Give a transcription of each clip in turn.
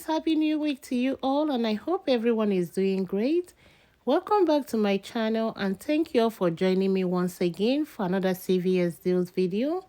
guys, happy new week to you all, and I hope everyone is doing great. Welcome back to my channel, and thank you all for joining me once again for another CVS deals video.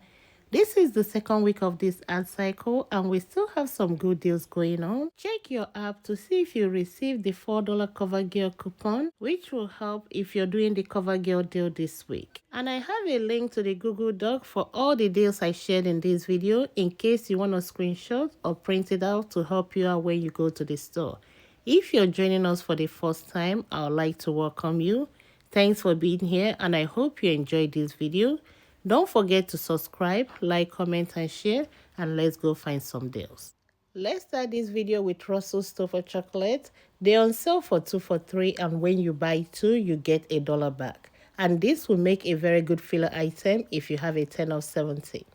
This is the second week of this ad cycle, and we still have some good deals going on. Check your app to see if you received the $4 CoverGirl coupon, which will help if you're doing the CoverGirl deal this week. And I have a link to the Google Doc for all the deals I shared in this video in case you want to screenshot or print it out to help you out when you go to the store. If you're joining us for the first time, I would like to welcome you. Thanks for being here, and I hope you enjoyed this video. Don't forget to subscribe, like, comment, and share, and let's go find some deals. Let's start this video with Russell's Stouffer chocolate. They're on sale for 2 for 3, and when you buy 2, you get $1 back. And this will make a very good filler item if you have a 10 of 70.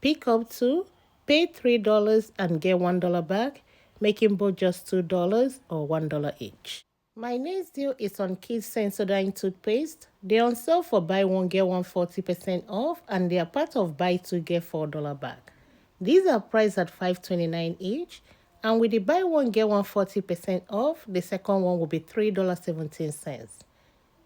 Pick up 2, pay $3 and get $1 back, making both just $2 or $1 each. My next deal is on Kids Sensodyne toothpaste. They're on sale for buy one get one 40% off, and they are part of buy 2 get $4 back. These are priced at $5.29 each, and with the buy one get one 40% off, the second one will be $3.17.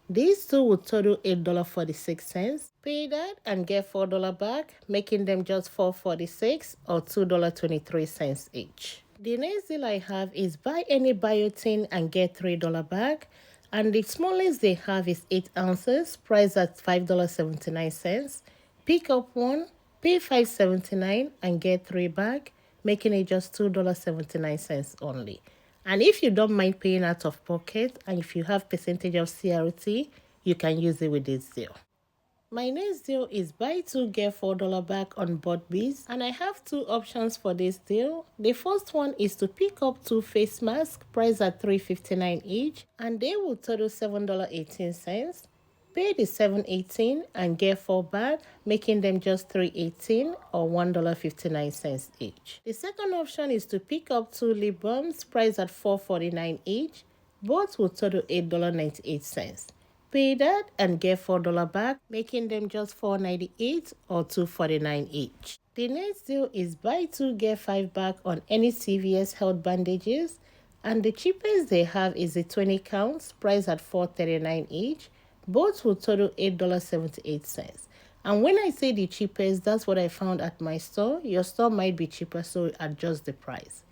These two will total $8.46. Pay that and get $4 back, making them just $4.46 or $2.23 each. The next deal I have is buy any Biotene and get $3 back, and the smallest they have is 8 ounces, priced at $5.79. Pick up one, pay $5.79 and get 3 back, making it just $2.79 only. And if you don't mind paying out of pocket, and if you have percentage of CRT, you can use it with this deal. My next deal is buy 2 get $4 back on Burt beads, and I have 2 options for this deal. The first one is to pick up 2 face masks priced at $3.59 each, and they will total $7.18. Pay the $7.18 and get 4 back, making them just $3.18 or $1.59 each. The second option is to pick up 2 lip balms priced at $4.49 each. Both will total $8.98. Pay that and get $4 back, making them just $4.98 or $2.49 each. The next deal is buy 2 get 5 back on any CVS health bandages, and the cheapest they have is the 20 counts priced at $4.39 each. Both will total $8.78. And when I say the cheapest, that's what I found at my store. Your store might be cheaper, so adjust the price.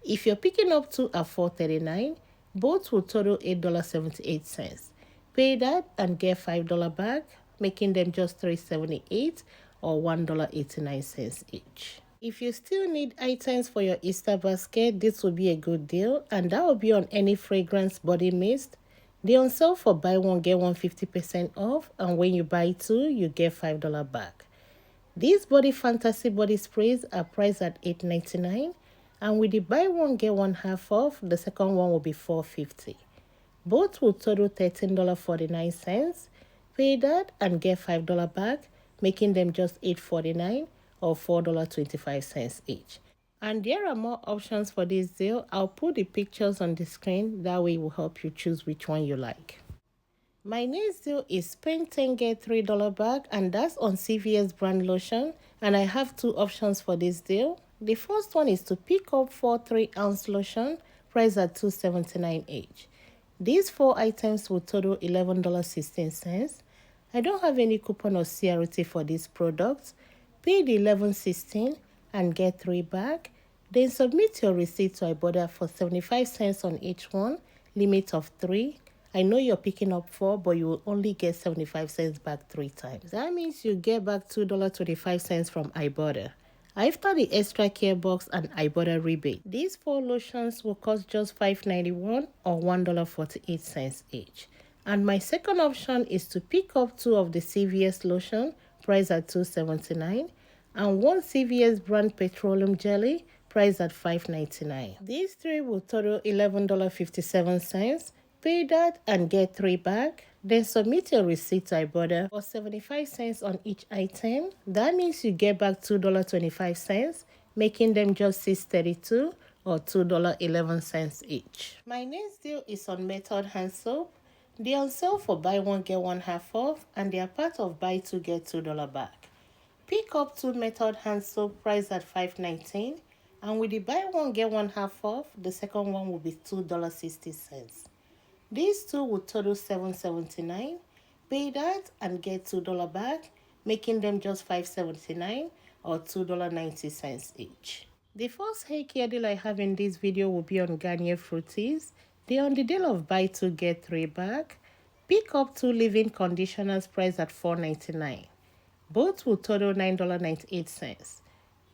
If you're picking up 2 at $4.39, both will total $8.78. Pay that and get $5 back, making them just $3.78 or $1.89 each. If you still need items for your Easter basket, this will be a good deal, and that will be on any fragrance body mist. They're on sale for buy one get one 50% off, and when you buy 2, you get $5 back. These Body Fantasy body sprays are priced at $8.99, and with the buy one get one half off, the second one will be $4.50. Both will total $13.49. Pay that and get $5 back, making them just $8.49 or $4.25 each. And there are more options for this deal. I'll put the pictures on the screen, that way it will help you choose which one you like. My next deal is spend 10 get $3 back, and that's on CVS brand lotion, and I have 2 options for this deal. The first one is to pick up 4 3-ounce lotion priced at $2.79 each. These 4 items will total $11.16. I don't have any coupon or CRT for these products. Pay the $11.16 and get 3 back. Then submit your receipt to Ibotta for 75 cents on each one, limit of 3. I know you're picking up 4, but you will only get 75 cents back 3 times. That means you get back $2.25 from Ibotta. After the extra care box and Ibotta rebate, these 4 lotions will cost just $5.91 or $1.48 each. And my second option is to pick up 2 of the CVS lotion priced at $2.79 and 1 CVS brand petroleum jelly priced at $5.99. These 3 will total $11.57. Pay that and get 3 back. Then submit your receipt to Ibotta for 75 cents on each item. That means you get back $2.25, making them just $6.32 or $2.11 each. My next deal is on Method hand soap. They are on sale for buy one get one half off, and they are part of buy 2 get $2 back. Pick up 2 Method hand soap priced at $5.19. And with the buy one get one half off, the second one will be $2.60. These two will total $7.79. Pay that and get $2 back, making them just $5.79 or $2.90 each. The first hair care deal I have in this video will be on Garnier Fruities. They're on the deal of buy two get three back. Pick up two leave-in conditioners priced at $4.99. Both will total $9.98.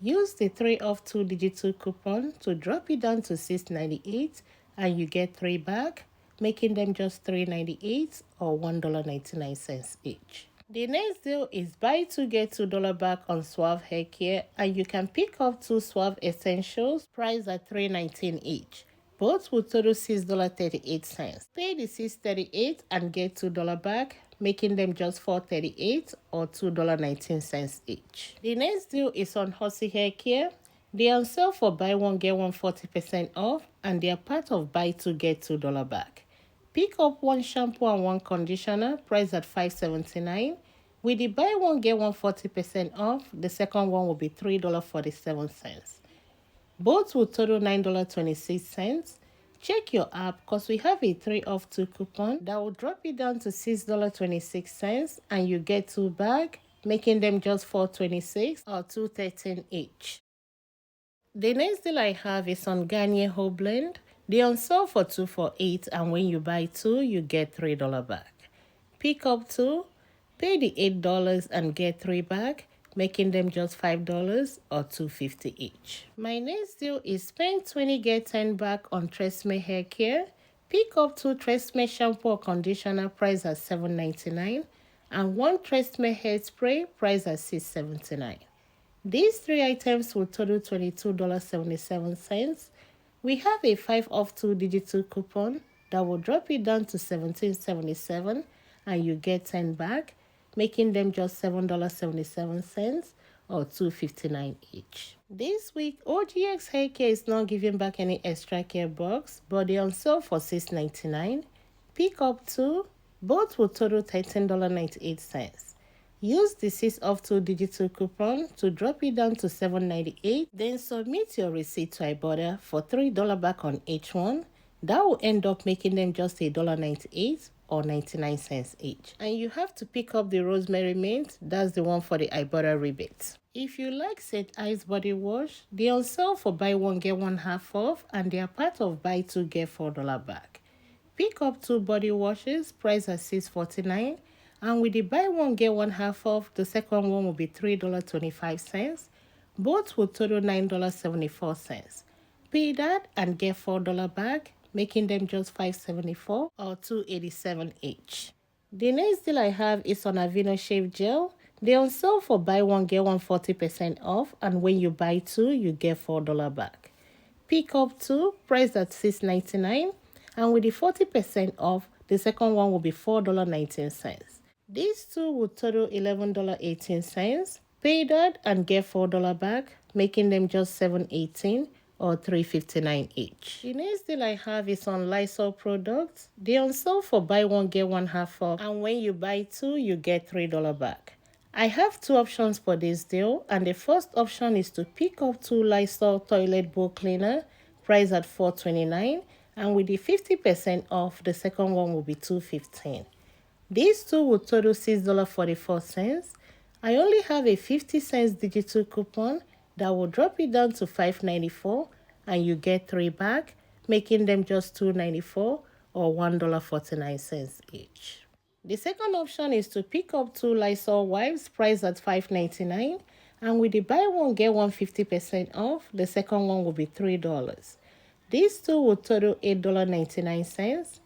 Use the 3 off 2 digital coupon to drop it down to $6.98 and you get 3 back, making them just $3.98 or $1.99 each. The next deal is buy 2 get $2 back on Suave hair care, and you can pick up 2 Suave essentials priced at $3.19 each. Both will total $6.38. Pay the $6.38 and get $2 back, making them just $4.38 or $2.19 each. The next deal is on Hussey hair care. They are on sale for buy one get one 40% off, and they are part of buy two get $2 back. Pick up one shampoo and one conditioner priced at $5.79. With the buy one get one 40% off, the second one will be $3.47. Both will total $9.26. Check your app because we have a 3 off 2 coupon that will drop it down to $6.26 and you get 2 back, making them just $4.26 or $2.13 each. The next deal I have is on Garnier Whole Blend. They're on sale for 2 for $8, and when you buy 2, you get $3 back. Pick up 2, pay the $8 and get 3 back, making them just $5 or $2.50 each. My next deal is spend 20 get 10 back on TRESemme hair care. Pick up 2 TRESemme shampoo or conditioner priced at $7.99 and 1 TRESemme hairspray priced at $6.79. These 3 items will total $22.77. We have a 5 off 2 digital coupon that will drop it down to $17.77 and you get 10 back, making them just $7.77 or $2.59 each. This week, OGX hair care is not giving back any extra care box, but they're on sale for $6.99. Pick up 2, both will total $13.98. Use the 6 off 2 digital coupon to drop it down to $7.98. Then submit your receipt to Ibotta for $3 back on each one. That will end up making them just $1.98 or 99 cents each. And you have to pick up the rosemary mint. That's the one for the Ibotta rebate. If you like St. Ives body wash, they're on sale for buy one get one half off, and they are part of buy two get $4 back. Pick up 2 body washes priced at $6.49, and with the buy one get one half off, the second one will be $3.25. Both will total $9.74. Pay that and get $4 back, making them just $5.74 or $2.87 each. The next deal I have is on Aveeno Shave Gel. They're on sale for buy one get one 40% off, and when you buy 2, you get $4 back. Pick up 2, priced at $6.99, and with the 40% off, the second one will be $4.19. These 2 will total $11.18. Pay that and get $4 back, making them just $7.18 or $3.59 each. The next deal I have is on Lysol products. They're on sale for buy one get one half off, and when you buy 2, you get $3 back. I have 2 options for this deal, and the first option is to pick up 2 Lysol toilet bowl cleaner priced at $4.29, and with the 50% off, the second one will be $2.15. These 2 will total $6.44. I only have a 50 cents digital coupon that will drop it down to $5.94 and you get 3 back, making them just $2.94 or $1.49 each. The second option is to pick up 2 Lysol wipes priced at $5.99, and with the buy one get one 50% off, the second one will be $3. These 2 will total $8.99.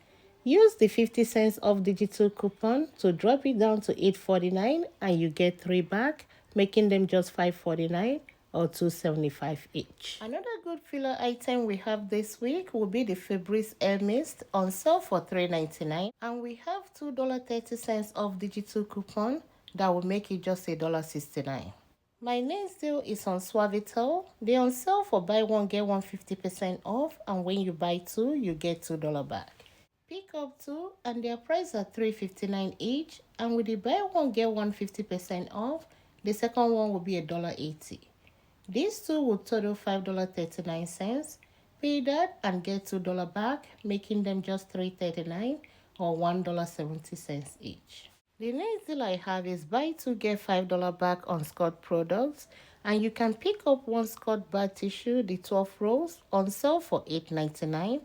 Use the 50 cents off digital coupon to drop it down to $8.49 and you get 3 back, making them just $5.49 or $2.75 each. Another good filler item we have this week will be the Febreze Air Mist, on sale for $3.99, and we have $2.30 off digital coupon that will make it just $1.69. My next deal is on Suavitel. They're on sale for buy one get one 50% off, and when you buy 2, you get $2 back. Pick up 2 and their price are $3.59 each, and with the buy one get one 50% off, the second one will be $1.80. These two will total $5.39. Pay that and get $2 back, making them just $3.39 or $1.70 each. The next deal I have is buy two get $5 back on Scott products, and you can pick up one Scott bar tissue, the 12 rolls, on sale for $8.99,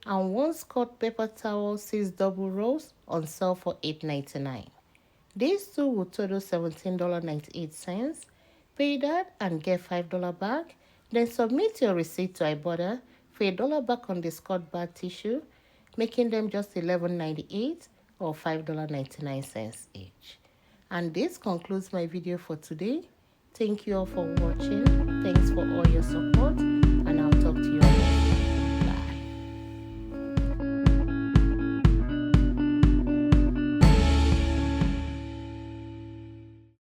and one Scott paper towel 6 double rolls on sale for $8.99. These two will total $17.98. Pay that and get $5 back. Then submit your receipt to Ibotta for $1 back on the Scott bar tissue, making them just $11.98 or $5.99 each. And this concludes my video for today. Thank you all for watching. Thanks for all your support, and I'll talk to you all next time.